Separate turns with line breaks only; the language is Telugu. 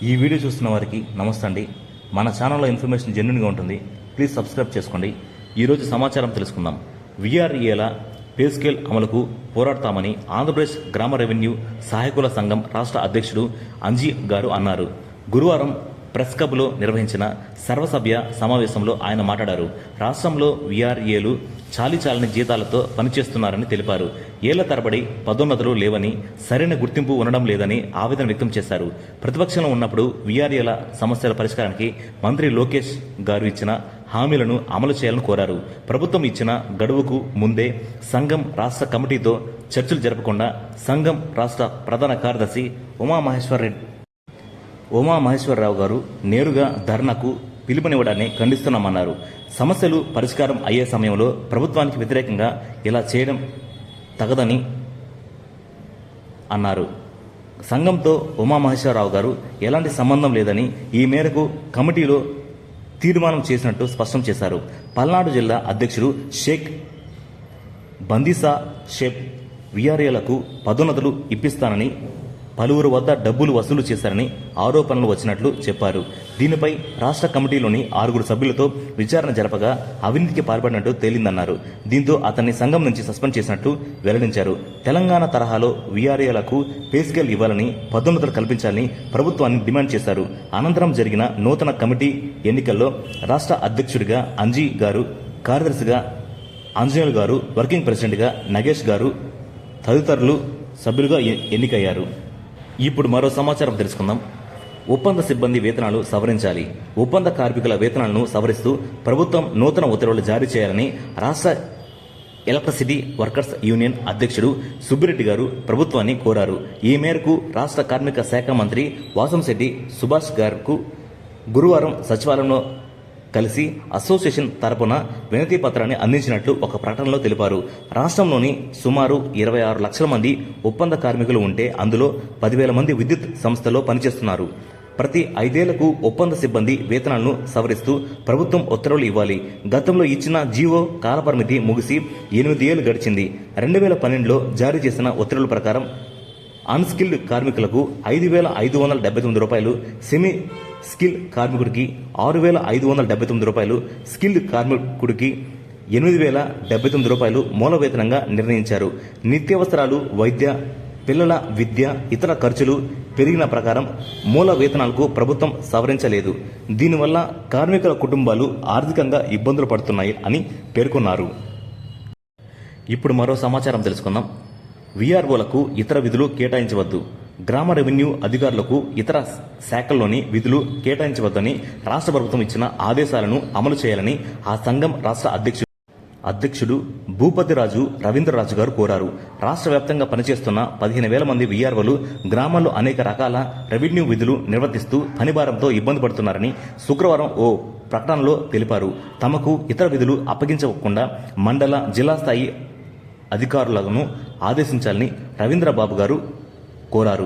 ఈ వీడియో చూస్తున్న వారికి నమస్తే అండి. మన ఛానల్లో ఇన్ఫర్మేషన్ జెన్యున్గా ఉంటుంది. ప్లీజ్ సబ్స్క్రైబ్ చేసుకోండి. ఈరోజు సమాచారం తెలుసుకుందాం. విఆర్ఏల పే స్కేల్ అమలుకు పోరాడతామని ఆంధ్రప్రదేశ్ గ్రామ రెవెన్యూ సహాయకుల సంఘం రాష్ట్ర అధ్యక్షుడు అంజీ గారు అన్నారు. గురువారం ప్రెస్ క్లబ్లో నిర్వహించిన సర్వసభ్య సమావేశంలో ఆయన మాట్లాడారు. రాష్ట్రంలో విఆర్ఏలు చాలీచాలని జీతాలతో పనిచేస్తున్నారని తెలిపారు. ఏళ్ల తరబడి పదోన్నతులు లేవని, సరైన గుర్తింపు ఉండడం లేదని ఆవేదన వ్యక్తం చేశారు. ప్రతిపక్షంలో ఉన్నప్పుడు విఆర్ఏల సమస్యల పరిష్కారానికి మంత్రి లోకేష్ గారు ఇచ్చిన హామీలను అమలు చేయాలని కోరారు. ప్రభుత్వం ఇచ్చిన గడువుకు ముందే సంఘం రాష్ట్ర కమిటీతో చర్చలు జరపకుండా సంఘం రాష్ట్ర ప్రధాన కార్యదర్శి ఉమామహేశ్వరరావు గారు నేరుగా ధర్నాకు పిలుపునివ్వడాన్ని ఖండిస్తున్నామన్నారు. సమస్యలు పరిష్కారం అయ్యే సమయంలో ప్రభుత్వానికి వ్యతిరేకంగా ఇలా చేయడం తగదని అన్నారు. సంఘంతో ఉమామహేశ్వరరావు గారు ఎలాంటి సంబంధం లేదని, ఈ మేరకు కమిటీలో తీర్మానం చేసినట్టు స్పష్టం చేశారు. పల్నాడు జిల్లా అధ్యక్షుడు షేక్ బందీసా షేప్ విఆర్ఏలకు పదోన్నతులు ఇప్పిస్తానని పలువురు వద్ద డబ్బులు వసూలు చేశారని ఆరోపణలు వచ్చినట్లు చెప్పారు. దీనిపై రాష్ట్ర కమిటీలోని 6 సభ్యులతో విచారణ జరపగా అవినీతికి పాల్పడినట్టు తేలిందన్నారు. దీంతో అతన్ని సంఘం నుంచి సస్పెండ్ చేసినట్టు వెల్లడించారు. తెలంగాణ తరహాలో విఆర్ఏలకు పే స్కేల్ ఇవ్వాలని, పదోన్నతులు కల్పించాలని ప్రభుత్వాన్ని డిమాండ్ చేశారు. అనంతరం జరిగిన నూతన కమిటీ ఎన్నికల్లో రాష్ట్ర అధ్యక్షుడిగా అంజీ గారు, కార్యదర్శిగా ఆంజనేయులు గారు, వర్కింగ్ ప్రెసిడెంట్గా నగేష్ గారు తదితరులు సభ్యులుగా ఎన్నికయ్యారు. ఇప్పుడు మరో సమాచారం తెలుసుకుందాం. ఒప్పంద సిబ్బంది వేతనాలు సవరించాలి. ఒప్పంద కార్మికుల వేతనాలను సవరిస్తూ ప్రభుత్వం నూతన ఉత్తర్వులు జారీ చేయాలని రాష్ట్ర ఎలక్ట్రిసిటీ వర్కర్స్ యూనియన్ అధ్యక్షుడు సుబ్బిరెడ్డి గారు ప్రభుత్వాన్ని కోరారు. ఈ మేరకు రాష్ట్ర కార్మిక శాఖ మంత్రి వాసంశెట్టి సుభాష్ గారు గురువారం సచివాలయంలో కలిసి అసోసియేషన్ తరపున వినతి పత్రాన్ని అందించినట్లు ఒక ప్రకటనలో తెలిపారు. రాష్ట్రంలోని సుమారు 26 లక్షల మంది ఒప్పంద కార్మికులు ఉంటే అందులో 10,000 మంది విద్యుత్ సంస్థలో పనిచేస్తున్నారు. ప్రతి 5 ఏళ్లకు ఒప్పంద సిబ్బంది వేతనాలను సవరిస్తూ ప్రభుత్వం ఉత్తర్వులు ఇవ్వాలి. గతంలో ఇచ్చిన జీవో కాలపరిమితి ముగిసి 8 ఏళ్లు గడిచింది. 2012లో జారీ చేసిన ఉత్తర్వుల ప్రకారం అన్స్కిల్డ్ కార్మికులకు 5,579 రూపాయలు, సెమీ స్కిల్ కార్మికుడికి 6,579 రూపాయలు, స్కిల్డ్ కార్మికుడికి 8,079 రూపాయలు మూల వేతనంగా నిర్ణయించారు. నిత్యావసరాలు, వైద్య, పిల్లల విద్య, ఇతర ఖర్చులు పెరిగిన ప్రకారం మూల వేతనాలకు ప్రభుత్వం సవరించలేదు. దీనివల్ల కార్మికుల కుటుంబాలు ఆర్థికంగా ఇబ్బందులు పడుతున్నాయి అని పేర్కొన్నారు. ఇప్పుడు మరో సమాచారం తెలుసుకుందాం. విఆర్ఓలకు ఇతర విధులు కేటాయించవద్దు. గ్రామ రెవెన్యూ అధికారులకు ఇతర శాఖల్లోని విధులు కేటాయించవద్దని రాష్ట్ర ప్రభుత్వం ఇచ్చిన ఆదేశాలను అమలు చేయాలని ఆ సంఘం రాష్ట్ర అధ్యక్షుడు భూపతిరాజు రవీంద్రరాజు గారు కోరారు. రాష్ట్ర వ్యాప్తంగా పనిచేస్తున్న 15,000 మంది విఆర్ఓలు గ్రామాల్లో అనేక రకాల రెవెన్యూ విధులు నిర్వర్తిస్తూ పనిభారంతో ఇబ్బంది పడుతున్నారని శుక్రవారం ఓ ప్రకటనలో తెలిపారు. తమకు ఇతర విధులు అప్పగించకుండా మండల, జిల్లా స్థాయి అధికారులను ఆదేశించాలని రవీంద్రబాబు గారు కోరారు.